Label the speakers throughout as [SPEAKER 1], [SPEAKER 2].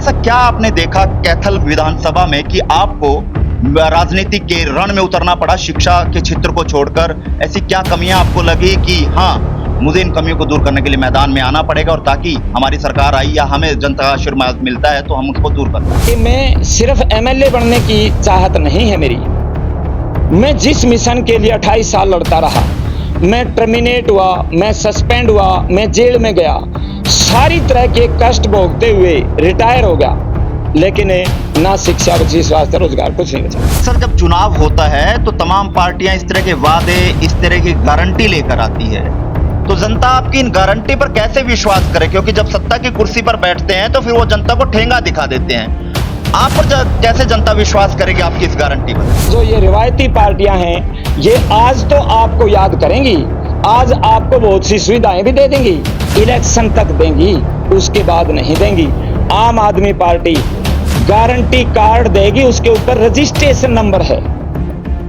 [SPEAKER 1] ऐसा क्या आपने देखा कैथल विधानसभा में कि आपको राजनीति के रण में उतरना पड़ा शिक्षा के क्षेत्र को छोड़कर? ऐसी क्या कमियां आपको लगी कि हाँ, मुझे इन कमियों को दूर करने के लिए मैदान में आना पड़ेगा, और ताकि हमारी सरकार आई या हमें जनता का आशीर्वाद मिलता है तो हम उसको दूर कर पाएं?
[SPEAKER 2] कि मैं सिर्फ एमएलए बनने की चाहत नहीं है मेरी। मैं जिस मिशन के लिए 28 साल लड़ता रहा, मैं टर्मिनेट हुआ, मैं सस्पेंड हुआ, मैं जेल में गया, सारी तरह के कष्ट भोगते हुए रिटायर हो गया, लेकिन ना शिक्षा बची, स्वास्थ्य, रोजगार, कुछ नहीं बचा।
[SPEAKER 1] सर, जब चुनाव होता है तो तमाम पार्टियां इस तरह के वादे, इस तरह की गारंटी लेकर आती है, तो जनता आपकी इन गारंटी पर कैसे विश्वास करे? क्योंकि जब सत्ता की कुर्सी पर बैठते हैं तो फिर वो जनता को ठेंगा दिखा देते हैं। आप पर कैसे जनता विश्वास करेगी आपकी इस गारंटी पर?
[SPEAKER 2] जो ये रिवायती पार्टियां हैं, ये आज तो आपको याद करेंगी, आज आपको बहुत सी सुविधाएं भी दे देंगी, इलेक्शन तक देंगी, उसके बाद नहीं देंगी। आम आदमी पार्टी गारंटी कार्ड देगी, उसके ऊपर रजिस्ट्रेशन नंबर है।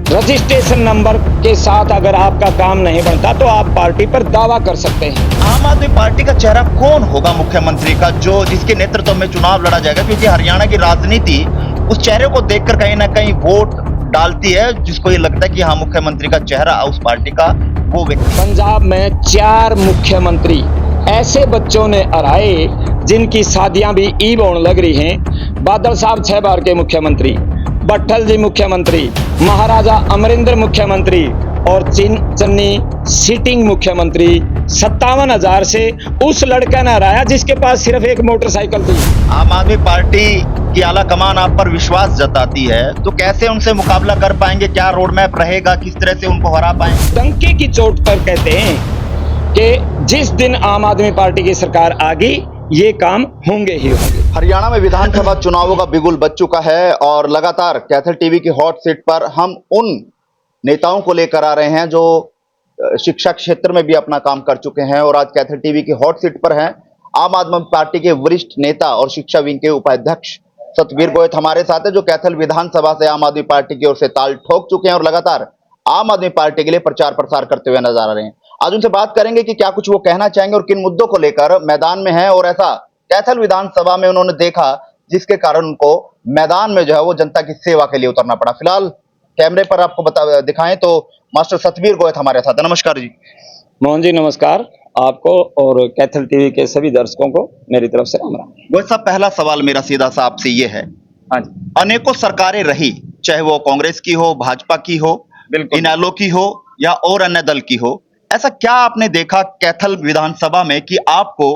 [SPEAKER 2] रजिस्ट्रेशन नंबर के साथ अगर आपका काम नहीं बनता तो आप पार्टी पर दावा कर सकते हैं।
[SPEAKER 1] आम आदमी पार्टी का चेहरा कौन होगा मुख्यमंत्री का, जो जिसके नेतृत्व में चुनाव लड़ा जाएगा? क्योंकि हरियाणा की राजनीति उस चेहरे को देखकर कहीं ना कहीं वोट डालती है, जिसको ये लगता है कि हाँ, मुख्यमंत्री का चेहरा उस पार्टी का वो व्यक्ति।
[SPEAKER 2] पंजाब में 4 मुख्यमंत्री ऐसे बच्चों ने हराए जिनकी शादियां भी ईब होने लग रही हैं। बादल साहब 6 बार के मुख्यमंत्री, भट्टल जी मुख्यमंत्री, महाराजा अमरिंदर मुख्यमंत्री और चन्नी सिटिंग मुख्यमंत्री। 57,000 से उस लड़का ने हराया जिसके पास सिर्फ एक मोटरसाइकिल थी।
[SPEAKER 1] आम आदमी पार्टी की आला कमान आप पर विश्वास जताती है, तो कैसे उनसे मुकाबला कर पाएंगे? क्या रोड मैप रहेगा? किस तरह से उनको हरा पाएंगे?
[SPEAKER 2] डंके की चोट पर कहते हैं कि जिस दिन आम आदमी पार्टी की सरकार आ गई, ये काम होंगे ही होंगे।
[SPEAKER 1] हरियाणा में विधानसभा चुनावों का बिगुल बज चुका है और लगातार कैथल टीवी की हॉट सीट पर हम उन नेताओं को लेकर आ रहे हैं जो शिक्षा क्षेत्र में भी अपना काम कर चुके हैं, और आज कैथल टीवी की हॉट सीट पर हैं आम आदमी पार्टी के वरिष्ठ नेता और शिक्षा विंग के उपाध्यक्ष सतबीर गोयत हमारे साथ है, जो कैथल विधानसभा से आम आदमी पार्टी की ओर से ताल ठोक चुके हैं और लगातार आम आदमी पार्टी के लिए प्रचार प्रसार करते हुए नजर आ रहे हैं। आज उनसे बात करेंगे कि क्या कुछ वो कहना चाहेंगे और किन मुद्दों को लेकर मैदान में हैं, और ऐसा कैथल विधानसभा में उन्होंने देखा जिसके कारण उनको मैदान में जो है वो जनता की सेवा के लिए उतरना पड़ा। फिलहाल कैमरे पर आपको दिखाएं तो मास्टर सतबीर गोयत हमारे साथ है। नमस्कार जी।
[SPEAKER 2] मोहन जी नमस्कार, आपको और कैथल टीवी के सभी दर्शकों को मेरी तरफ से राम राम।
[SPEAKER 1] गोयत साहब, पहला सवाल मेरा सीधा सा आपसे ये है,
[SPEAKER 2] हाँ जी,
[SPEAKER 1] अनेकों सरकारें रही, चाहे वो कांग्रेस की हो, भाजपा की हो, इनेलो की हो या और अन्य दल की हो, ऐसा क्या आपने देखा कैथल विधानसभा में कि आपको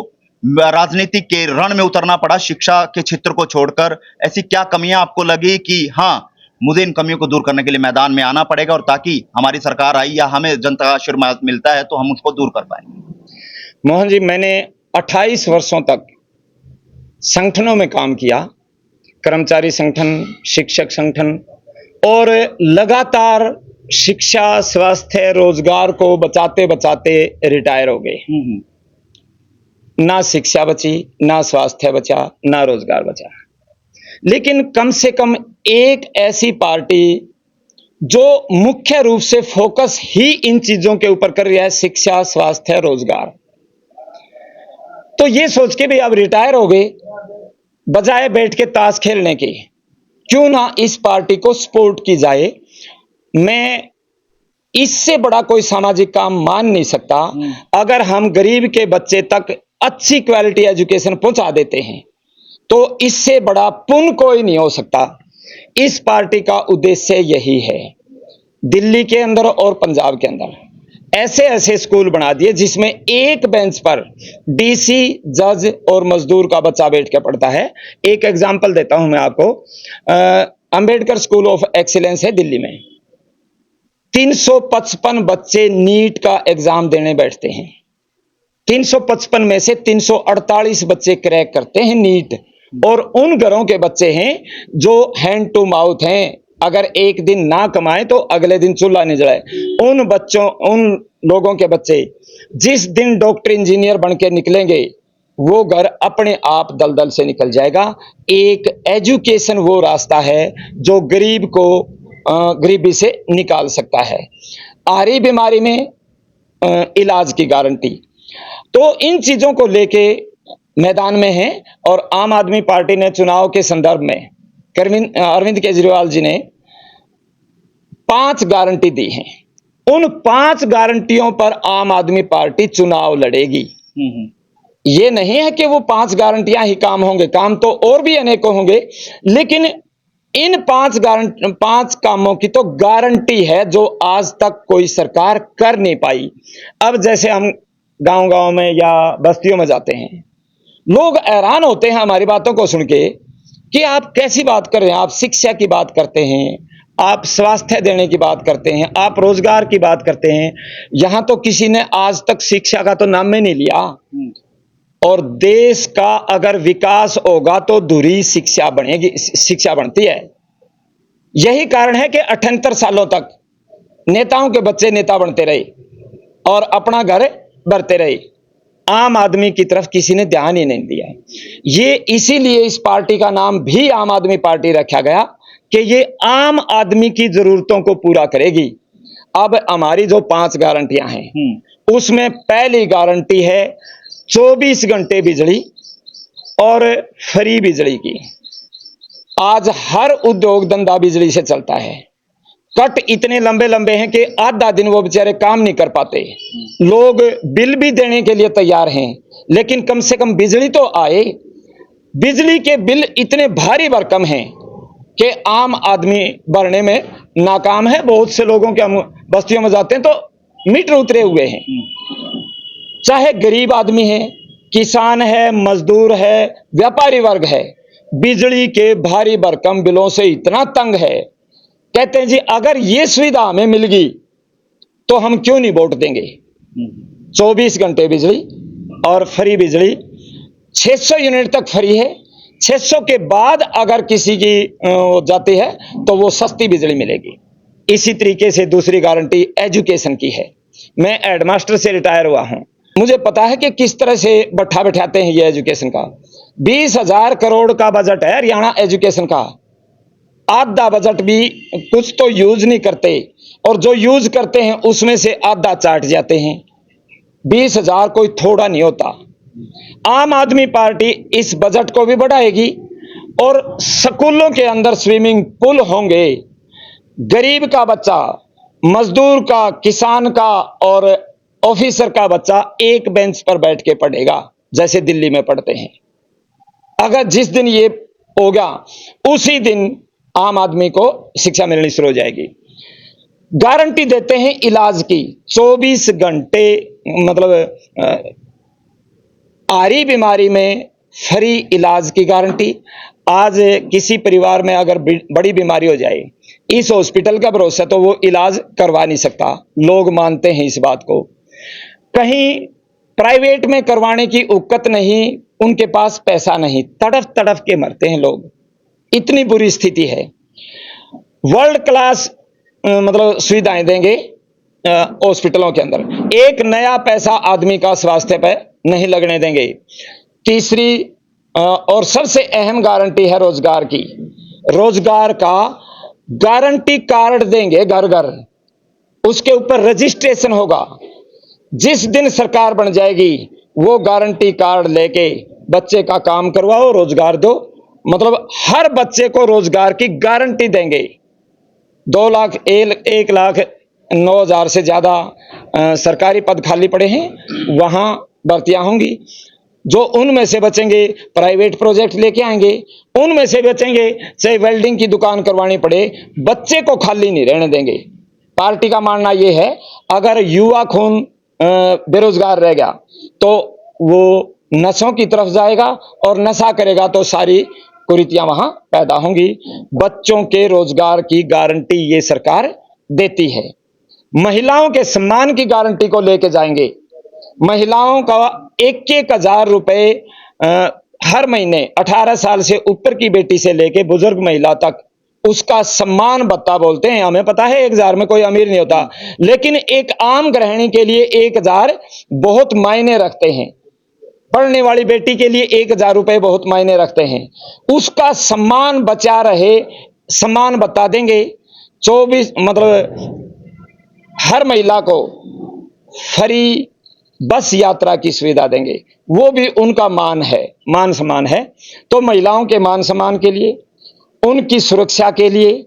[SPEAKER 1] राजनीति के रण में उतरना पड़ा शिक्षा के क्षेत्र को छोड़कर? ऐसी क्या कमियां आपको लगी कि हाँ, मुझे इन कमियों को दूर करने के लिए मैदान में आना पड़ेगा, और ताकि हमारी सरकार आई या हमें जनता का आशीर्वाद मिलता है तो हम उसको दूर कर पाएंगे?
[SPEAKER 2] मोहन जी, मैंने 28 वर्षों तक संगठनों में काम किया, कर्मचारी संगठन, शिक्षक संगठन, और लगातार शिक्षा, स्वास्थ्य, रोजगार को बचाते बचाते रिटायर हो गए। ना शिक्षा बची, ना स्वास्थ्य बचा, ना रोजगार बचा। लेकिन कम से कम एक ऐसी पार्टी जो मुख्य रूप से फोकस ही इन चीजों के ऊपर कर रही है, शिक्षा, स्वास्थ्य, रोजगार, तो ये सोच के भी अब रिटायर हो गए, बजाय बैठ के ताश खेलने की क्यों ना इस पार्टी को सपोर्ट की जाए। मैं इससे बड़ा कोई सामाजिक काम मान नहीं सकता। अगर हम गरीब के बच्चे तक अच्छी क्वालिटी एजुकेशन पहुंचा देते हैं तो इससे बड़ा पुण्य कोई नहीं हो सकता। इस पार्टी का उद्देश्य यही है। दिल्ली के अंदर और पंजाब के अंदर ऐसे ऐसे स्कूल बना दिए जिसमें एक बेंच पर डीसी, जज और मजदूर का बच्चा बैठ के पढ़ता है। एक एग्जांपल देता हूं मैं आपको। अंबेडकर स्कूल ऑफ एक्सीलेंस है दिल्ली में। 355 बच्चे नीट का एग्जाम देने बैठते हैं। 355 में से 348 बच्चे क्रैक करते हैं नीट, और उन घरों के बच्चे हैं जो हैंड टू माउथ हैं। अगर एक दिन ना कमाए तो अगले दिन चूल्हा नहीं जलाए। उन लोगों के बच्चे जिस दिन डॉक्टर, इंजीनियर बन के निकलेंगे, वो घर अपने आप दलदल से निकल जाएगा। एक एजुकेशन वो रास्ता है जो गरीब को गरीबी से निकाल सकता है। आ रही बीमारी में इलाज की गारंटी। तो इन चीजों को लेके मैदान में हैं और आम आदमी पार्टी ने चुनाव के संदर्भ में अरविंद केजरीवाल जी ने 5 गारंटी दी हैं। उन 5 गारंटियों पर आम आदमी पार्टी चुनाव लड़ेगी। ये नहीं है कि वो 5 गारंटियां ही काम होंगे, काम तो और भी अनेकों होंगे, लेकिन इन 5 कामों की तो गारंटी है जो आज तक कोई सरकार कर नहीं पाई। अब जैसे हम गांव-गांव में या बस्तियों में जाते हैं, लोग हैरान होते हैं हमारी बातों को सुन के कि आप कैसी बात कर रहे हैं, आप शिक्षा की बात करते हैं, आप स्वास्थ्य देने की बात करते हैं, आप रोजगार की बात करते हैं, यहां तो किसी ने आज तक शिक्षा का तो नाम ही नहीं लिया। और देश का अगर विकास होगा तो धुरी शिक्षा बनेगी, शिक्षा बनती है। यही कारण है कि 78 सालों तक नेताओं के बच्चे नेता बनते रहे और अपना घर भरते रहे, आम आदमी की तरफ किसी ने ध्यान ही नहीं दिया। ये इसीलिए इस पार्टी का नाम भी आम आदमी पार्टी रखा गया कि ये आम आदमी की जरूरतों को पूरा करेगी। अब हमारी जो 5 गारंटियां हैं, उसमें पहली गारंटी है 24 घंटे बिजली और फ्री बिजली की। आज हर उद्योग धंधा बिजली से चलता है। कट इतने लंबे लंबे हैं कि आधा दिन वो बेचारे काम नहीं कर पाते। लोग बिल भी देने के लिए तैयार हैं, लेकिन कम से कम बिजली तो आए। बिजली के बिल इतने भारी भरकम हैं कि आम आदमी भरने में नाकाम है। बहुत से लोगों के हम बस्तियों में जाते हैं तो मीटर उतरे हुए हैं। चाहे गरीब आदमी है, किसान है, मजदूर है, व्यापारी वर्ग है, बिजली के भारी भरकम बिलों से इतना तंग है, कहते हैं जी अगर ये सुविधा हमें मिल गई तो हम क्यों नहीं वोट देंगे। 24 घंटे बिजली और फ्री बिजली, 600 यूनिट तक फ्री है। 600 के बाद अगर किसी की जाती है तो वो सस्ती बिजली मिलेगी। इसी तरीके से दूसरी गारंटी एजुकेशन की है। मैं हेडमास्टर से रिटायर हुआ हूं, मुझे पता है कि किस तरह से बैठा बैठाते हैं ये एजुकेशन का। 20,000 करोड़ का बजट है हरियाणा एजुकेशन का। आधा बजट भी कुछ तो यूज नहीं करते और जो यूज करते हैं उसमें से आधा चाट जाते हैं। 20,000 कोई थोड़ा नहीं होता। आम आदमी पार्टी इस बजट को भी बढ़ाएगी और स्कूलों के अंदर स्विमिंग पूल होंगे। गरीब का बच्चा, मजदूर का, किसान का और ऑफिसर का बच्चा एक बेंच पर बैठ के पढ़ेगा जैसे दिल्ली में पढ़ते हैं। अगर जिस दिन ये होगा उसी दिन आम आदमी को शिक्षा मिलनी शुरू हो जाएगी। गारंटी देते हैं इलाज की, 24 घंटे मतलब आरी बीमारी में फ्री इलाज की गारंटी। आज किसी परिवार में अगर बड़ी बीमारी हो जाए, इस हॉस्पिटल का भरोसा तो वो इलाज करवा नहीं सकता। लोग मानते हैं इस बात को। कहीं प्राइवेट में करवाने की उक्कत नहीं, उनके पास पैसा नहीं, तड़फ तड़फ के मरते हैं लोग। इतनी बुरी स्थिति है। वर्ल्ड क्लास मतलब सुविधाएं देंगे हॉस्पिटलों के अंदर। एक नया पैसा आदमी का स्वास्थ्य पर नहीं लगने देंगे। तीसरी और सबसे अहम गारंटी है रोजगार की। रोजगार का गारंटी कार्ड देंगे घर घर, उसके ऊपर रजिस्ट्रेशन होगा। जिस दिन सरकार बन जाएगी वो गारंटी कार्ड लेके बच्चे का काम करवाओ, रोजगार दो। मतलब हर बच्चे को रोजगार की गारंटी देंगे। 1,09,000 से ज्यादा सरकारी पद खाली पड़े हैं, वहां भर्तियां होंगी। जो उनमें से बचेंगे प्राइवेट प्रोजेक्ट लेके आएंगे, उनमें से बचेंगे चाहे वेल्डिंग की दुकान करवानी पड़े, बच्चे को खाली नहीं रहने देंगे। पार्टी का मानना यह है अगर युवा खून बेरोजगार रह गया तो वो नशों की तरफ जाएगा और नशा करेगा तो सारी कुरीतियां वहां पैदा होंगी। बच्चों के रोजगार की गारंटी ये सरकार देती है। महिलाओं के सम्मान की गारंटी को लेके जाएंगे। महिलाओं का 1,000 रुपए हर महीने 18 साल से ऊपर की बेटी से लेके बुजुर्ग महिला तक उसका सम्मान भत्ता बोलते हैं। हमें पता है 1,000 में कोई अमीर नहीं होता, लेकिन एक आम गृहिणी के लिए 1,000 बहुत मायने रखते हैं। पढ़ने वाली बेटी के लिए 1,000 रुपए बहुत मायने रखते हैं। उसका सम्मान बचा रहे, सम्मान बता देंगे। 24 मतलब हर महिला को फ्री बस यात्रा की सुविधा देंगे, वो भी उनका मान सम्मान है। तो महिलाओं के मान सम्मान के लिए, उनकी सुरक्षा के लिए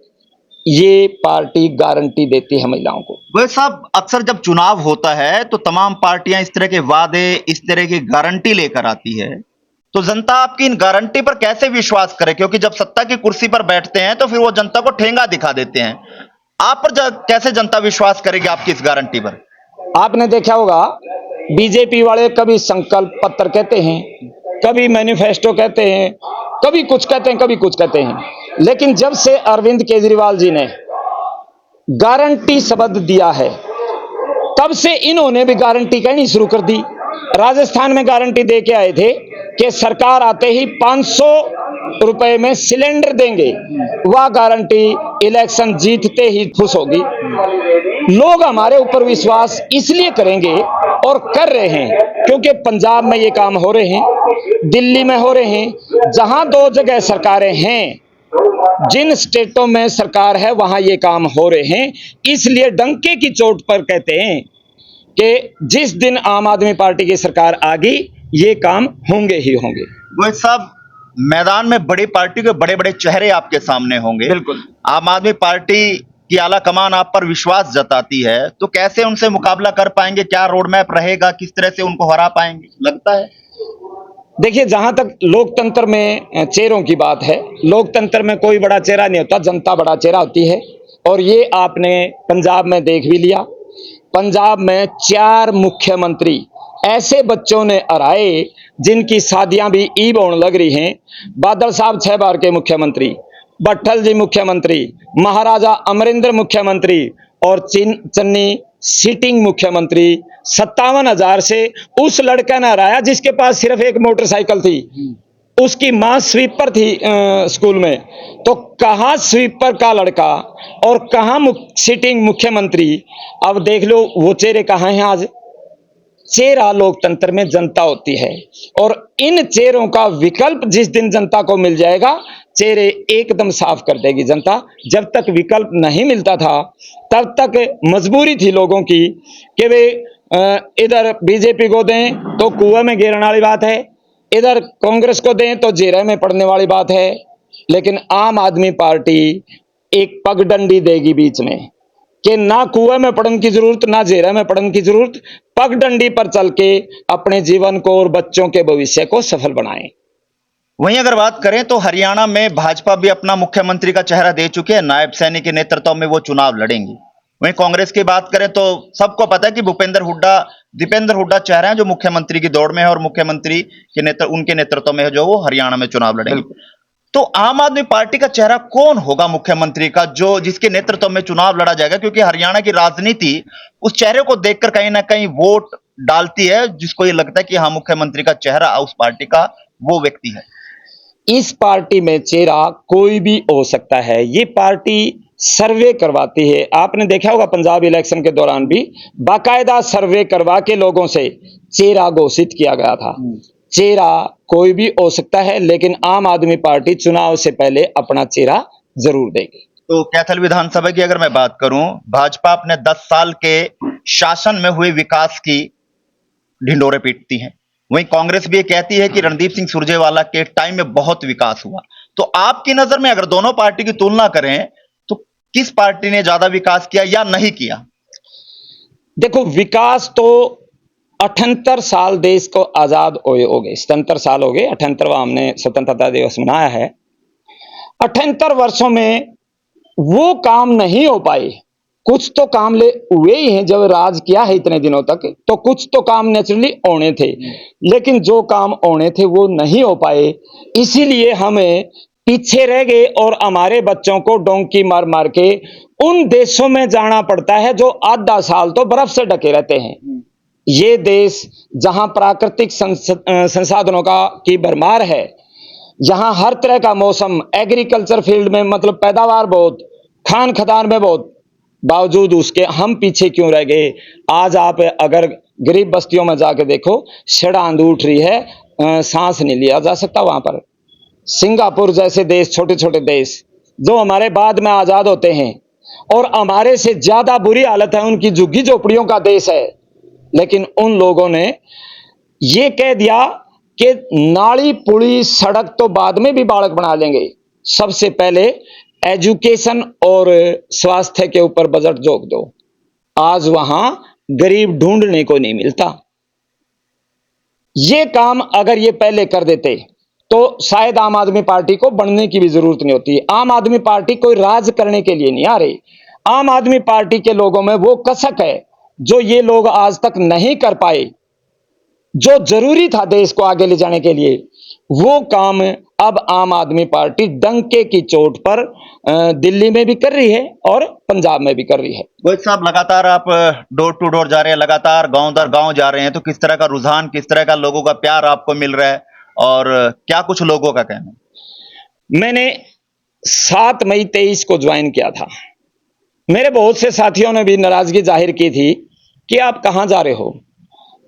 [SPEAKER 2] ये पार्टी गारंटी देती है महिलाओं को।
[SPEAKER 1] वह साहब, अक्सर जब चुनाव होता है तो तमाम पार्टियां इस तरह के वादे, इस तरह की गारंटी लेकर आती है, तो जनता आपकी इन गारंटी पर कैसे विश्वास करे? क्योंकि जब सत्ता की कुर्सी पर बैठते हैं तो फिर वो जनता को ठेंगा दिखा देते हैं। आप पर कैसे जनता विश्वास करेगी आपकी इस गारंटी पर?
[SPEAKER 2] आपने देखा होगा, बीजेपी वाले कभी संकल्प पत्र कहते हैं, कभी मैनिफेस्टो कहते हैं, कभी कुछ कहते हैं, कभी कुछ कहते हैं, लेकिन जब से अरविंद केजरीवाल जी ने गारंटी शब्द दिया है, तब से इन्होंने भी गारंटी कहनी शुरू कर दी। राजस्थान में गारंटी दे के आए थे कि सरकार आते ही 500 रुपए में सिलेंडर देंगे। वह गारंटी इलेक्शन जीतते ही खुश होगी। लोग हमारे ऊपर विश्वास इसलिए करेंगे और कर रहे हैं क्योंकि पंजाब में ये काम हो रहे हैं, दिल्ली में हो रहे हैं, जहां 2 जगह सरकारें हैं, जिन स्टेटों में सरकार है वहां ये काम हो रहे हैं। इसलिए डंके की चोट पर कहते हैं कि जिस दिन आम आदमी पार्टी की सरकार आ गई, ये काम होंगे ही होंगे।
[SPEAKER 1] वो साहब, मैदान में बड़ी पार्टी के बड़े बड़े चेहरे आपके सामने होंगे।
[SPEAKER 2] बिल्कुल।
[SPEAKER 1] आम आदमी पार्टी की आला कमान आप पर विश्वास जताती है, तो कैसे उनसे मुकाबला कर पाएंगे? क्या रोड मैप रहेगा? किस तरह से उनको हरा पाएंगे लगता है?
[SPEAKER 2] देखिए, जहां तक लोकतंत्र में चेहरों की बात है, लोकतंत्र में कोई बड़ा चेहरा नहीं होता, जनता बड़ा चेहरा होती है। और ये आपने पंजाब में देख भी लिया। पंजाब में 4 मुख्यमंत्री ऐसे बच्चों ने हराए जिनकी शादियां भी ईब होने लग रही हैं। बादल साहब 6 बार के मुख्यमंत्री, भट्टल जी मुख्यमंत्री, महाराजा अमरिंदर मुख्यमंत्री और चन्नी सिटिंग मुख्यमंत्री। 57,000 से उस लड़का ने हराया जिसके पास सिर्फ एक मोटरसाइकिल थी, उसकी मां स्वीपर थी स्कूल में। तो कहां स्वीपर का लड़का और कहां सिटिंग मुख्यमंत्री? अब देख लो वो चेहरे कहां हैं आज। चेहरा लोकतंत्र में जनता होती है और इन चेहरों का विकल्प जिस दिन जनता को मिल जाएगा, चेहरे एकदम साफ कर देगी जनता। जब तक विकल्प नहीं मिलता था, तब तक मजबूरी थी लोगों की कि वे इधर बीजेपी को दें तो कुएं में गिरने वाली बात है, इधर कांग्रेस को दें तो जेरा में पड़ने वाली बात है। लेकिन आम आदमी पार्टी एक पगडंडी देगी बीच में कि ना कुएं में पड़ने की जरूरत, ना जेरा में पड़ने की जरूरत। पगडंडी पर चल के अपने जीवन को और बच्चों के भविष्य को सफल बनाएं।
[SPEAKER 1] वहीं अगर बात करें तो हरियाणा में भाजपा भी अपना मुख्यमंत्री का चेहरा दे चुकी है। नायब सैनी के नेतृत्व में वो चुनाव लड़ेंगी। वहीं कांग्रेस की बात करें तो सबको पता है कि दीपेंद्र हुड्डा चेहरा है जो मुख्यमंत्री की दौड़ में है और मुख्यमंत्री के उनके नेतृत्व में है जो वो हरियाणा में चुनाव लड़ेंगे। तो आम आदमी पार्टी का चेहरा कौन होगा मुख्यमंत्री का, जो जिसके नेतृत्व में चुनाव लड़ा जाएगा? क्योंकि हरियाणा की राजनीति उस चेहरे को देखकर कहीं ना कहीं वोट डालती है, जिसको ये लगता है कि हाँ, मुख्यमंत्री का चेहरा उस पार्टी का वो व्यक्ति है।
[SPEAKER 2] इस पार्टी में चेहरा कोई भी हो सकता है। ये पार्टी सर्वे करवाती है। आपने देखा होगा पंजाब इलेक्शन के दौरान भी बाकायदा सर्वे करवा के लोगों से चेहरा घोषित किया गया था। चेहरा कोई भी हो सकता है, लेकिन आम आदमी पार्टी चुनाव से पहले अपना चेहरा जरूर देगी।
[SPEAKER 1] तो कैथल विधानसभा की अगर मैं बात करूं, भाजपा अपने 10 साल के शासन में हुए विकास की ढिंडोरे पीटती है। वहीं कांग्रेस भी ये कहती है कि रणदीप सिंह सुरजेवाला के टाइम में बहुत विकास हुआ। तो आपकी नजर में अगर दोनों पार्टी की तुलना करें तो किस पार्टी ने ज्यादा विकास किया या नहीं किया?
[SPEAKER 2] देखो, विकास तो 78 साल देश को आजाद हुए हो गए, 77 साल हो गए, 78वां हमने स्वतंत्रता दिवस मनाया है। 78 वर्षों में वो काम नहीं हो पाए। कुछ तो काम हुए ही हैं, जब राज किया है इतने दिनों तक, तो कुछ तो काम नेचुरली होने थे, लेकिन जो काम होने थे वो नहीं हो पाए। इसीलिए हमें पीछे रह गए और हमारे बच्चों को डोंकी मार मार के उन देशों में जाना पड़ता है जो आधा साल तो बर्फ से ढके रहते हैं। ये देश जहां प्राकृतिक संसाधनों की भरमार है, जहां हर तरह का मौसम, एग्रीकल्चर फील्ड में मतलब पैदावार बहुत, खान खदान में बहुत, बावजूद उसके हम पीछे क्यों रह गए? आज आप अगर गरीब बस्तियों में जाके देखो, सड़ांध उठ रही है, सांस नहीं लिया जा सकता वहां पर। सिंगापुर जैसे देश, छोटे छोटे देश जो हमारे बाद में आजाद होते हैं और हमारे से ज्यादा बुरी हालत है उनकी, झुग्गी झोपड़ियों का देश है। लेकिन उन लोगों ने ये कह दिया कि नाली पुली सड़क तो बाद में भी बालक बना लेंगे, सबसे पहले एजुकेशन और स्वास्थ्य के ऊपर बजट जोक दो। आज वहां गरीब ढूंढने को नहीं मिलता। ये काम अगर ये पहले कर देते तो शायद आम आदमी पार्टी को बनने की भी जरूरत नहीं होती। आम आदमी पार्टी कोई राज करने के लिए नहीं आ रही। आम आदमी पार्टी के लोगों में वो कसक है जो ये लोग आज तक नहीं कर पाए, जो जरूरी था देश को आगे ले जाने के लिए। वो काम अब आम आदमी पार्टी डंके की चोट पर दिल्ली में भी कर रही है और पंजाब में भी कर रही है।
[SPEAKER 1] गोविंद साहब, लगातार आप डोर टू डोर जा रहे हैं, लगातार गांव दर गांव जा रहे हैं, तो किस तरह का रुझान, किस तरह का लोगों का प्यार आपको मिल रहा है और क्या कुछ लोगों का कहना है?
[SPEAKER 2] मैंने 7 मई 23 को ज्वाइन किया था। मेरे बहुत से साथियों ने भी नाराजगी जाहिर की थी कि आप कहां जा रहे हो।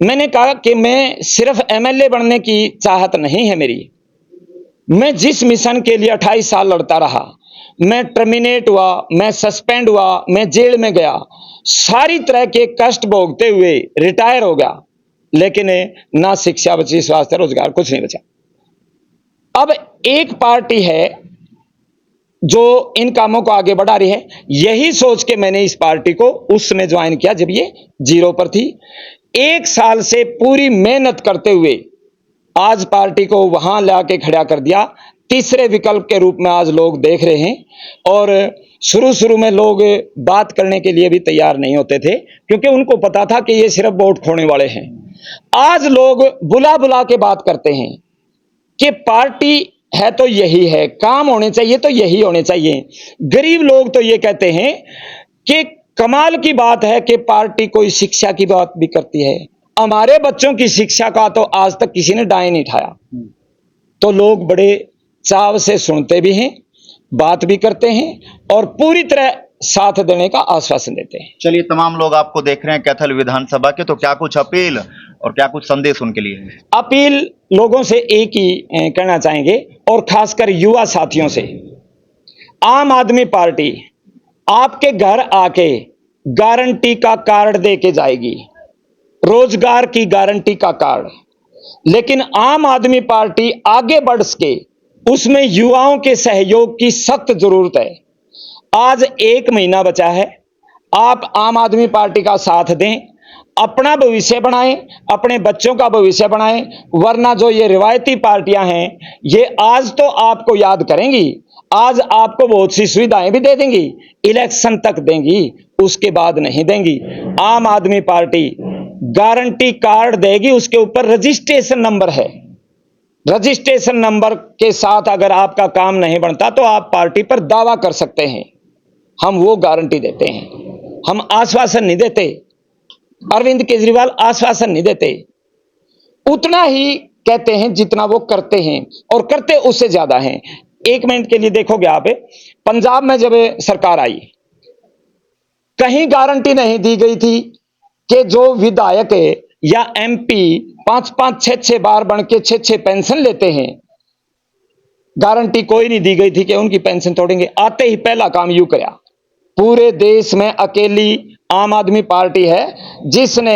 [SPEAKER 2] मैंने कहा कि मैं सिर्फ एमएलए बनने की चाहत नहीं है मेरी। मैं जिस मिशन के लिए 28 साल लड़ता रहा, मैं टर्मिनेट हुआ, मैं सस्पेंड हुआ, मैं जेल में गया, सारी तरह के कष्ट भोगते हुए रिटायर हो गया, लेकिन ना शिक्षा बची, स्वास्थ्य, रोजगार, कुछ नहीं बचा। अब एक पार्टी है जो इन कामों को आगे बढ़ा रही है। यही सोच के मैंने इस पार्टी को उस समय ज्वाइन किया जब ये 0 पर थी। 1 साल से पूरी मेहनत करते हुए आज पार्टी को वहां लाके खड़ा कर दिया। तीसरे विकल्प के रूप में आज लोग देख रहे हैं। और शुरू में लोग बात करने के लिए भी तैयार नहीं होते थे, क्योंकि उनको पता था कि ये सिर्फ वोट खोने वाले हैं। आज लोग बुला बुला के बात करते हैं कि पार्टी है तो यही है, काम होने चाहिए तो यही होने चाहिए। गरीब लोग तो ये कहते हैं कि कमाल की बात है कि पार्टी कोई शिक्षा की बात भी करती है। हमारे बच्चों की शिक्षा का तो आज तक किसी ने दाएं नहीं उठाया। तो लोग बड़े चाव से सुनते भी हैं, बात भी करते हैं और पूरी तरह साथ देने का आश्वासन देते हैं।
[SPEAKER 1] चलिए, तमाम लोग आपको देख रहे हैं कैथल विधानसभा के, तो क्या कुछ अपील और क्या कुछ संदेश उनके लिए है?
[SPEAKER 2] अपील लोगों से एक ही करना चाहेंगे, और खासकर युवा साथियों से। आम आदमी पार्टी आपके घर आके गारंटी का कार्ड दे के जाएगी, रोजगार की गारंटी का कार्ड। लेकिन आम आदमी पार्टी आगे बढ़ सके उसमें युवाओं के सहयोग की सख्त जरूरत है। आज 1 महीना बचा है, आप आम आदमी पार्टी का साथ दें, अपना भविष्य बनाएं, अपने बच्चों का भविष्य बनाएं। वरना जो ये रिवायती पार्टियां हैं, ये आज तो आपको याद करेंगी, आज आपको बहुत सी सुविधाएं भी दे देंगी, इलेक्शन तक देंगी, उसके बाद नहीं देंगी। आम आदमी पार्टी गारंटी कार्ड देगी, उसके ऊपर रजिस्ट्रेशन नंबर है। रजिस्ट्रेशन नंबर के साथ अगर आपका काम नहीं बनता तो आप पार्टी पर दावा कर सकते हैं। हम वो गारंटी देते हैं, हम आश्वासन नहीं देते। अरविंद केजरीवाल आश्वासन नहीं देते, उतना ही कहते हैं जितना वो करते हैं, और करते उससे ज्यादा हैं। 1 मिनट के लिए देखोगे आप, पंजाब में जब सरकार आई, कहीं गारंटी नहीं दी गई थी कि जो विधायक या एमपी 5-5, 6-6 बार बन के 6-6 पेंशन लेते हैं, गारंटी कोई नहीं दी गई थी कि उनकी पेंशन तोड़ेंगे। आते ही पहला काम यूं किया, पूरे देश में अकेली आम आदमी पार्टी है जिसने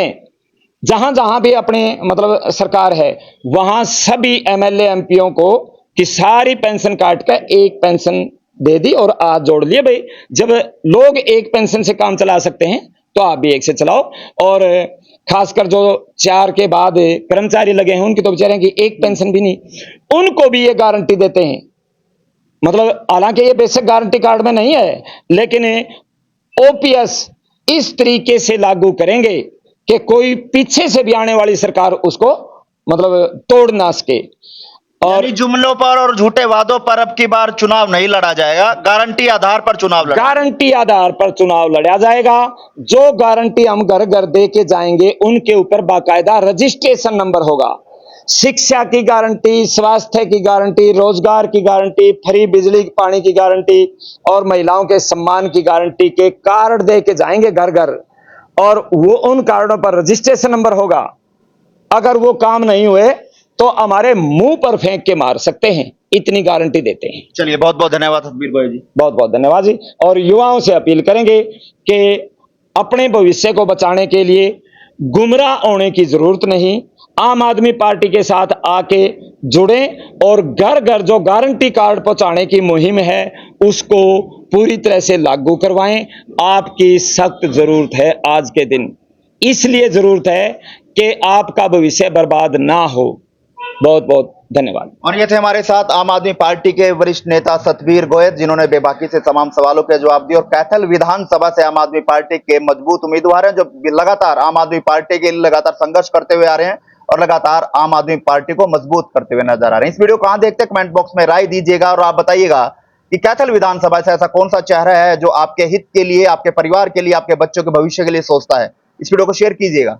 [SPEAKER 2] जहां जहां भी अपने मतलब सरकार है, वहां सभी एमएलए एमपीओं को कि सारी पेंशन काट कर एक पेंशन दे दी और हाथ जोड़ लिए। भाई, जब लोग एक पेंशन से काम चला सकते हैं तो आप भी एक से चलाओ। और खासकर जो 4 के बाद कर्मचारी लगे हैं, उनकी तो बेचारे की एक पेंशन भी नहीं, उनको भी ये गारंटी देते हैं। मतलब हालांकि ये बेसिक गारंटी कार्ड में नहीं है, लेकिन ओपीएस इस तरीके से लागू करेंगे कि कोई पीछे से भी आने वाली सरकार उसको मतलब तोड़ ना सके।
[SPEAKER 1] और जुमलों पर और झूठे वादों पर अब की बार चुनाव नहीं लड़ा जाएगा, गारंटी आधार पर चुनाव लड़ा,
[SPEAKER 2] गारंटी आधार पर चुनाव लड़ा जाएगा। जो गारंटी हम घर घर दे के जाएंगे उनके ऊपर बाकायदा रजिस्ट्रेशन नंबर होगा। शिक्षा की गारंटी, स्वास्थ्य की गारंटी, रोजगार की गारंटी, फ्री बिजली पानी की गारंटी और महिलाओं के सम्मान की गारंटी के कार्ड दे के जाएंगे घर घर, और वो उन कार्डों पर रजिस्ट्रेशन नंबर होगा। अगर वो काम नहीं हुए तो हमारे मुंह पर फेंक के मार सकते हैं, इतनी गारंटी देते हैं।
[SPEAKER 1] चलिए, बहुत बहुत धन्यवाद सतबीर भाई जी।
[SPEAKER 2] बहुत बहुत धन्यवाद जी। और युवाओं से अपील करेंगे कि अपने भविष्य को बचाने के लिए गुमराह होने की जरूरत नहीं। आम आदमी पार्टी के साथ आके जुड़ें और घर घर जो गारंटी कार्ड पहुंचाने की मुहिम है उसको पूरी तरह से लागू करवाएं। आपकी सख्त जरूरत है आज के दिन, इसलिए जरूरत है कि आपका भविष्य बर्बाद ना हो। बहुत बहुत धन्यवाद।
[SPEAKER 1] और ये थे हमारे साथ आम आदमी पार्टी के वरिष्ठ नेता सतबीर गोयत, जिन्होंने बेबाकी से तमाम सवालों के जवाब दिए और कैथल विधानसभा से आम आदमी पार्टी के मजबूत उम्मीदवार हैं, जो लगातार आम आदमी पार्टी के लिए लगातार संघर्ष करते हुए आ रहे हैं और लगातार आम आदमी पार्टी को मजबूत करते हुए नजर आ रहे हैं। इस वीडियो को कहां देखते हैं, कमेंट बॉक्स में राय दीजिएगा और आप बताइएगा कि कैथल विधानसभा से ऐसा कौन सा चेहरा है जो आपके हित के लिए, आपके परिवार के लिए, आपके बच्चों के भविष्य के लिए सोचता है। इस वीडियो को शेयर कीजिएगा।